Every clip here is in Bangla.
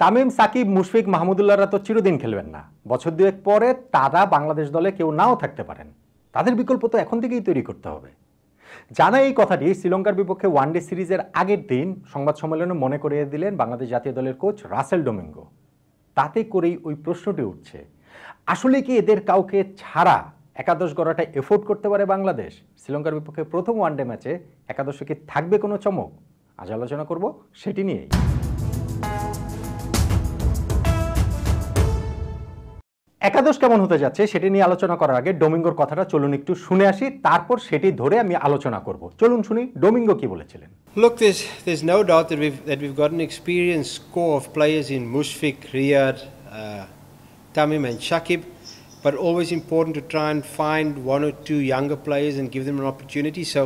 তামিম, সাকিব, মুশফিক, মাহমুদুল্লাহরা তো চিরদিন খেলবেন না। বছর দুয়েক পরে তারা বাংলাদেশ দলে কেউ নাও থাকতে পারেন। তাদের বিকল্প তো এখন থেকেই তৈরি করতে হবে। জানা এই কথাটি শ্রীলঙ্কার বিপক্ষে ওয়ানডে সিরিজের আগের দিন সংবাদ সম্মেলনে মনে করিয়ে দিলেন বাংলাদেশ জাতীয় দলের কোচ রাসেল ডোমিঙ্গো। তাতে করেই ওই প্রশ্নটি উঠছে, আসলে কি এদের কাউকে ছাড়া একাদশ গড়াটা এফোর্ড করতে পারে বাংলাদেশ? শ্রীলঙ্কার বিপক্ষে প্রথম ওয়ানডে ম্যাচে একাদশে কি থাকবে কোনো চমক? আজ আলোচনা করব সেটি নিয়েই। একাদশ কেমন হতে যাচ্ছে সেটি নিয়ে আলোচনা করার আগে ডোমিঙ্গোর কথাটা চলুন একটু শুনে আসি, তারপর সেটি ধরে আমি আলোচনা করব। চলুন শুনি ডোমিঙ্গো কি বলেছিলেন। Look, there's no doubt that we've got an experienced core of players in Mushfiq, Riyad, Tamim and Shakib, but always important to try and find one or two younger players and give them an opportunity. So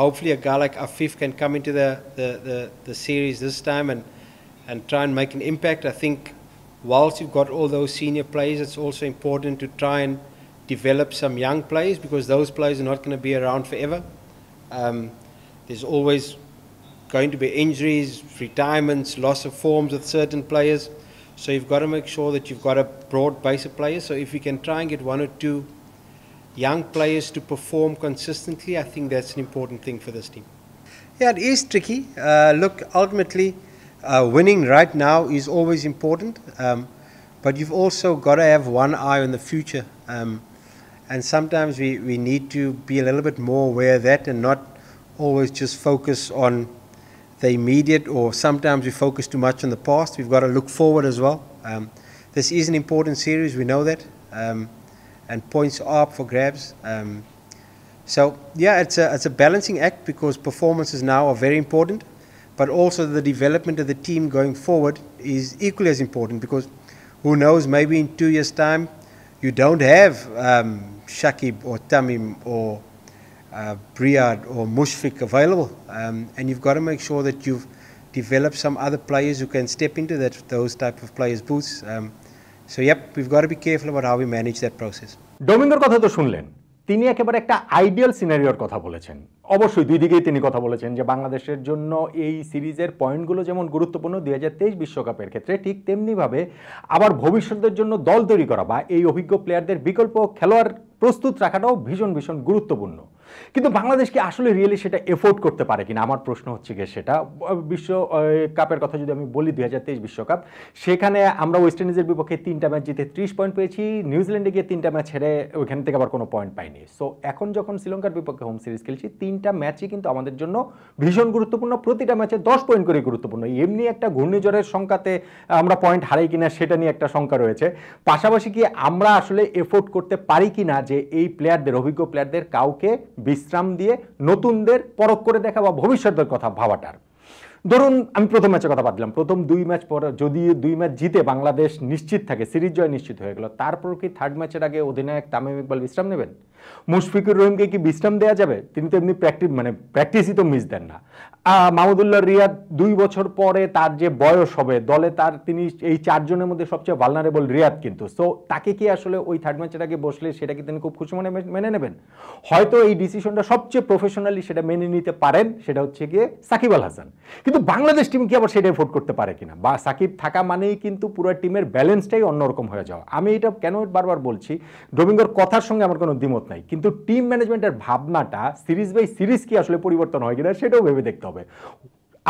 hopefully a guy like Afif can come into the series this time and try and make an impact. I think whilst you've got all those senior players, it's also important to try and develop some young players, because those players are not going to be around forever. There's always going to be injuries, retirements, loss of forms with certain players. So you've got to make sure that you've got a broad base of players. So if we can try and get one or two young players to perform consistently, I think that's an important thing for this team. Yeah, it is tricky. Look, ultimately, winning right now is always important, but you've also got to have one eye on the future. And sometimes we need to be a little bit more aware of that and not always just focus on the immediate, or sometimes we focus too much on the past. We've got to look forward as well. This is an important series, we know that, and points are up for grabs. So yeah, it's a balancing act, because performances now are very important, but also the development of the team going forward is equally as important, because who knows, maybe in 2 years' time you don't have Shakib or Tamim or Riyad or Mushfiq available, and you've got to make sure that you've developed some other players who can step into those type of players' boots. So yep, we've got to be careful about how we manage that process. ডোমিঙ্গোর কথা তো শুনলেন, তিনি একেবারে একটা আইডিয়াল সিনারিওর কথা বলেছেন। অবশ্যই দুই দিকেই তিনি কথা বলেছেন যে বাংলাদেশের জন্য এই সিরিজের পয়েন্টগুলো যেমন গুরুত্বপূর্ণ 2023 বিশ্বকাপের ক্ষেত্রে, ঠিক তেমনিভাবে আবার ভবিষ্যতের জন্য দল তৈরি করা বা এই অভিজ্ঞ প্লেয়ারদের বিকল্প খেলোয়াড় প্রস্তুত রাখাটাও ভীষণ ভীষণ গুরুত্বপূর্ণ। কিন্তু বাংলাদেশ কি আসলে রিয়েলি সেটা এফোর্ড করতে পারে কিনা, আমার প্রশ্ন হচ্ছে গিয়ে সেটা। বিশ্বকাপের কথা যদি আমি বলি, 2023 বিশ্বকাপ, সেখানে আমরা ওয়েস্ট ইন্ডিজের বিপক্ষে 3টা ম্যাচ জিতে 30 পয়েন্ট পেয়েছি, নিউজিল্যান্ডে গিয়ে 3টা ম্যাচ হেরে ওইখান থেকে আবার কোনো পয়েন্ট পাইনি। সো এখন যখন শ্রীলঙ্কার বিপক্ষে হোম সিরিজ খেলছি, 3টা ম্যাচই কিন্তু আমাদের জন্য ভীষণ গুরুত্বপূর্ণ, প্রতিটা ম্যাচে 10 পয়েন্ট করে গুরুত্বপূর্ণ। এমনি একটা ঘূর্ণিঝড়ের সংখ্যাতে আমরা পয়েন্ট হারাই কিনা সেটা নিয়ে একটা শঙ্কা রয়েছে। পাশাপাশি কি আমরা আসলে এফোর্ড করতে পারি কিনা যে এই প্লেয়ারদের, অভিজ্ঞ প্লেয়ারদের কাউকে বিশ্রাম দিয়ে নতুনদের পরখ করে দেখা বা ভবিষ্যতের কথা ভাবাটার। ধরুন আমি প্রথম ম্যাচের কথা বাদ দিলাম, প্রথম 2 ম্যাচ পর যদি 2 ম্যাচ জিতে বাংলাদেশ নিশ্চিত থাকে, সিরিজ জয় নিশ্চিত হয়ে গেল, তারপর কি থার্ড ম্যাচের আগে অধিনায়ক তামিম ইকবাল বিশ্রাম নেবেন? মুশফিকুর রহিমকে কি বিশ্রাম দেওয়া যাবে? তিনি তো এমনি প্র্যাকটিসই তো মিস দেন না। মাহমুদুল্লাহ, রিয়াদ 2 বছর পরে তার যে বয়স হবে দলে, তিনি এই 4 জনের মধ্যে সবচেয়ে ভালনারেবল রিয়াদ কিন্তু। সো তাকে কি আসলে ওই থার্ড ম্যাচের আগে বসলে সেটা কি তিনি খুব খুশি মনে মেনে নেবেন? হয়তো এই ডিসিশনটা সবচেয়ে প্রফেশনালি সেটা মেনে নিতে পারেন, সেটা হচ্ছে গিয়ে সাকিব আল হাসান। কিন্তু বাংলাদেশ টিম কি আবার সেটা এফোর্ড করতে পারে কিনা? বা সাকিব থাকা মানেই কিন্তু পুরো টিমের ব্যালেন্সটাই অন্যরকম হয়ে যাওয়া। আমি এটা কেন বারবার বলছি, ডোমিঙ্গোর কথার সঙ্গে আমার কোনো দ্বিমত নাই, কিন্তু টিম ম্যানেজমেন্টের ভাবনাটা সিরিজ বাই সিরিজ কি আসলে পরিবর্তন হয় কিনা সেটাও ভেবে দেখতে হবে।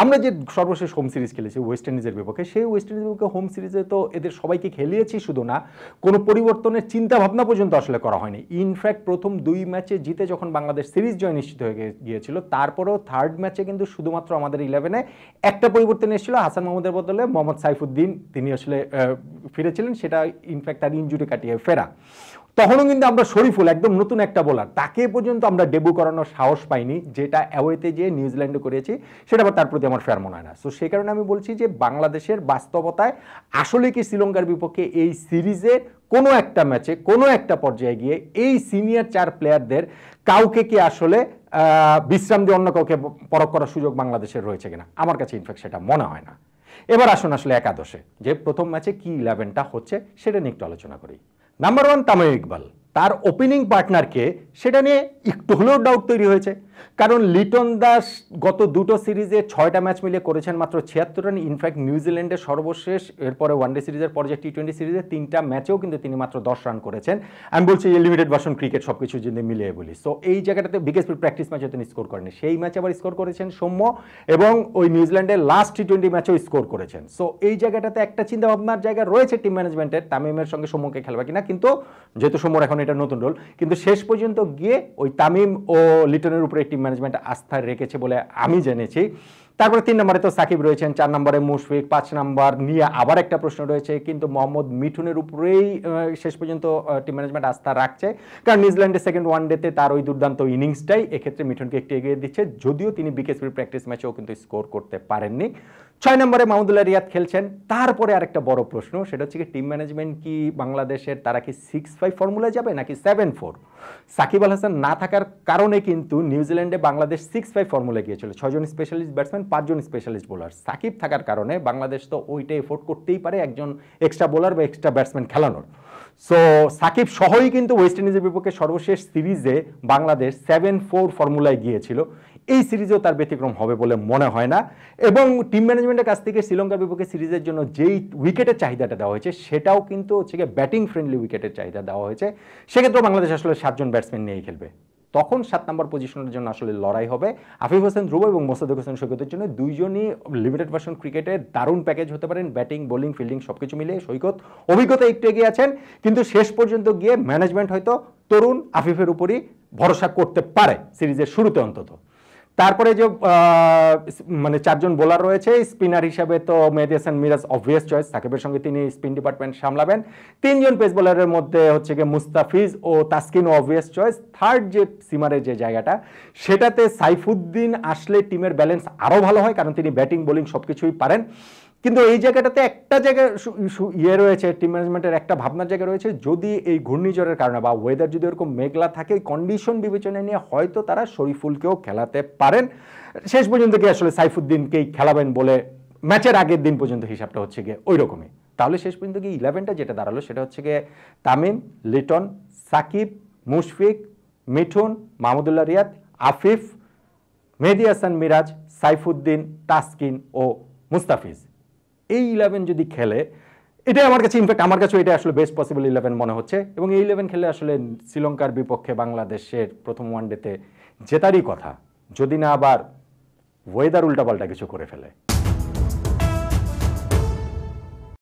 আমরা যে সর্বশেষ হোম সিরিজ খেলেছি ওয়েস্ট ইন্ডিজের বিপক্ষে, সেই ওয়েস্ট ইন্ডিজের বিপক্ষে হোম সিরিজে তো এদের সবাইকে খেলিয়েছি, শুধু না কোনো পরিবর্তনের চিন্তা ভাবনা পর্যন্ত আসলে করা হয়নি। ইনফ্যাক্ট প্রথম 2 ম্যাচে জিতে যখন বাংলাদেশ সিরিজ জয় নিশ্চিত হয়ে গিয়েছিল, তারপরেও থার্ড ম্যাচে কিন্তু শুধুমাত্র আমাদের 11-এ একটা পরিবর্তন এসেছিল, হাসান মাহমুদের বদলে মোহাম্মদ সাইফুদ্দিন তিনি আসলে ফিরেছিলেন, সেটা ইনফ্যাক্ট তার ইনজুরি কাটিয়ে ফেরা। তখনও কিন্তু আমরা শরীফুল, একদম নতুন একটা বোলার, তাকে পর্যন্ত আমরা ডেবু করানোর সাহস পাইনি, যেটা অ্যাওয়েতে যে নিউজিল্যান্ডে করেছি, সেটা আবার তার প্রতি আমার ফেয়ার মনে হয় না। সো সেই কারণে আমি বলছি যে বাংলাদেশের বাস্তবতায় আসলে কি শ্রীলঙ্কার বিপক্ষে এই সিরিজের কোনো একটা ম্যাচে কোনো একটা পর্যায়ে গিয়ে এই সিনিয়র 4 প্লেয়ারদের কাউকে কি আসলে বিশ্রাম দিয়ে অন্য কাউকে পরখ করার সুযোগ বাংলাদেশের রয়েছে কিনা? আমার কাছে ইনফ্যাক্ট সেটা মনে হয় না। এবার আসুন আসলে একাদশে যে প্রথম ম্যাচে কি 11টা হচ্ছে সেটা নিয়ে একটু আলোচনা করি। নাম্বার 1 তামিম ইকবাল, তার ওপেনিং পার্টনারকে সেটা নিয়ে একটু হলেও ডাউট তৈরি হয়েছে। কারণ লিটন দাস গত দুটো সিরিজে 6টা ম্যাচ মিলিয়ে করেছেন মাত্র 76 রান। ইনফ্যাক্ট নিউজিল্যান্ডের সর্বশেষ এরপরে ওয়ানডে সিরিজের পর যে টি20 সিরিজে 3টা ম্যাচেও কিন্তু তিনি মাত্র 10 রান করেছেন। আমি বলছি লিমিটেড ভার্সন ক্রিকেট সবকিছু যদি মিলিয়ে বলি। সো এই জায়গাটাতে বিকেএসপির প্র্যাকটিস ম্যাচে তিনি স্কোর করেনি, সেই ম্যাচে আবার স্কোর করেছেন সৌম্য, এবং ওই নিউজিল্যান্ডের লাস্ট টি20 ম্যাচেও স্কোর করেছেন। সো এই জায়গাটাতে একটা চিন্তা ভাবনার জায়গা রয়েছে টিম ম্যানেজমেন্টের, তামিমের সঙ্গে সৌম্যকে খেলবে কিনা, কিন্তু যেহেতু সৌম্যর এখন এটা নতুন রোল, কিন্তু শেষ পর্যন্ত গিয়ে ওই তামিম ও লিটনের উপরে টিম ম্যানেজমেন্ট আস্থা রেখেছে বলে আমি জেনেছি। তারপরে 3 নম্বরে তো সাকিব রয়েছেন, 4 নম্বরে মুশফিক, 5 নম্বর নিয়ে আবার একটা প্রশ্ন রয়েছে, কিন্তু মোহাম্মদ মিঠুনের উপরেই শেষ পর্যন্ত টিম ম্যানেজমেন্ট আস্থা রাখছে, কারণ নিউজিল্যান্ডের সেকেন্ড ওয়ানডেতে তার ওই দুর্দান্ত ইনিংসটাই এক্ষেত্রে মিঠুনকে একটু এগিয়ে দিচ্ছে, যদিও তিনি বিকেএসপির প্র্যাকটিস ম্যাচেও কিন্তু স্কোর করতে পারেননি। 6 নম্বরে মাহমুদুল্লাহ রিয়াদ খেলছেন। তারপরে আরেকটা বড় প্রশ্ন, সেটা হচ্ছে কি টিম ম্যানেজমেন্ট কি বাংলাদেশের তারা কি 6-5 ফর্মুলায় যাবে নাকি 7-4? সাকিব আল হাসান না থাকার কারণে কিন্তু নিউজিল্যান্ডে বাংলাদেশ 6-5 ফর্মুলায় গিয়েছিল, 6 জন স্পেশালিস্ট ব্যাটসম্যান, 5 জন স্পেশালিস্ট বোলার। সাকিব থাকার কারণে বাংলাদেশ তো ওইটা এফোর্ড করতেই পারে একজন এক্সট্রা বোলার বা এক্সট্রা ব্যাটসম্যান খেলানোর। সো সাকিব সহই কিন্তু ওয়েস্ট ইন্ডিজের বিপক্ষে সর্বশেষ সিরিজে বাংলাদেশ 7-4 ফর্মুলায় গিয়েছিল। এই সিরিজেও তার ব্যতিক্রম হবে বলে মনে হয় না, এবং টিম ম্যানেজমেন্টের কাছ থেকে শ্রীলঙ্কার বিপক্ষে সিরিজের জন্য যেই উইকেটের চাহিদাটা দেওয়া হয়েছে সেটাও কিন্তু হচ্ছে গিয়ে ব্যাটিং ফ্রেন্ডলি উইকেটের চাহিদা দেওয়া হয়েছে। সেক্ষেত্রে বাংলাদেশ আসলে 7 জন ব্যাটসম্যান নিয়েই খেলবে, তখন 7 নম্বর পজিশনের জন্য আসলে লড়াই হবে। আফিফ হোসেন ধ্রুব এবং মোসাদ্দেক হোসেন সৈকতের জন্য দুইজনই লিমিটেড ভার্সন ক্রিকেটে দারুণ প্যাকেজ হতে পারেন, ব্যাটিং বোলিং ফিল্ডিং সবকিছু মিলিয়ে সৈকত অভিজ্ঞতা একটু এগিয়ে আছেন, কিন্তু শেষ পর্যন্ত গিয়ে ম্যানেজমেন্ট হয়তো তরুণ আফিফের উপরই ভরসা করতে পারে সিরিজের শুরুতে অন্তত। তারপরে যে মানে 4 জন বোলার রয়েছে স্পিনার হিসাবে, তো মেহেদী হাসান মিরাজ অবভিয়াস চয়েস, সাকিবের সঙ্গে তিনি স্পিন ডিপার্টমেন্ট সামলাবেন। 3 জন পেস বোলারের মধ্যে হচ্ছে গিয়ে মুস্তাফিজ ও তাসকিন অবভিয়াস চয়েস। থার্ড যে সিমারের যে জায়গাটা, সেটাতে সাইফুদ্দিন আসলে টিমের ব্যালেন্স আরও ভালো হয়, কারণ তিনি ব্যাটিং বোলিং সবকিছুই পারেন। কিন্তু এই জায়গাটাতে একটা জায়গায় রয়েছে, টিম ম্যানেজমেন্টের একটা ভাবনার জায়গা রয়েছে, যদি এই ঘূর্ণিঝড়ের কারণে বা ওয়েদার যদি এরকম মেঘলা থাকে, কন্ডিশন বিবেচনায় নিয়ে হয়তো তারা শরীফুলকেও খেলাতে পারেন। শেষ পর্যন্ত কি আসলে সাইফুদ্দিনকেই খেলাবেন বলে ম্যাচের আগের দিন পর্যন্ত হিসাবটা হচ্ছে গিয়ে ওই রকমই। তাহলে শেষ পর্যন্ত কি 11টা যেটা দাঁড়ালো সেটা হচ্ছে গিয়ে তামিম, লিটন, সাকিব, মুশফিক, মিঠুন, মাহমুদুল্লাহ রিয়াদ, আফিফ, মেহেদী হাসান মিরাজ, সাইফুদ্দিন, তাসকিন ও মুস্তাফিজ। এই 11 যদি খেলে, এটাই আমার কাছে, ইনফ্যাক্ট আমার কাছে এটা আসলে বেস্ট পসিবল 11 মনে হচ্ছে, এবং এই 11 খেলে আসলে শ্রীলঙ্কার বিপক্ষে বাংলাদেশের প্রথম ওয়ানডেতে জেতারই কথা, যদি না আবার ওয়েদার উল্টাপাল্টা কিছু করে ফেলে।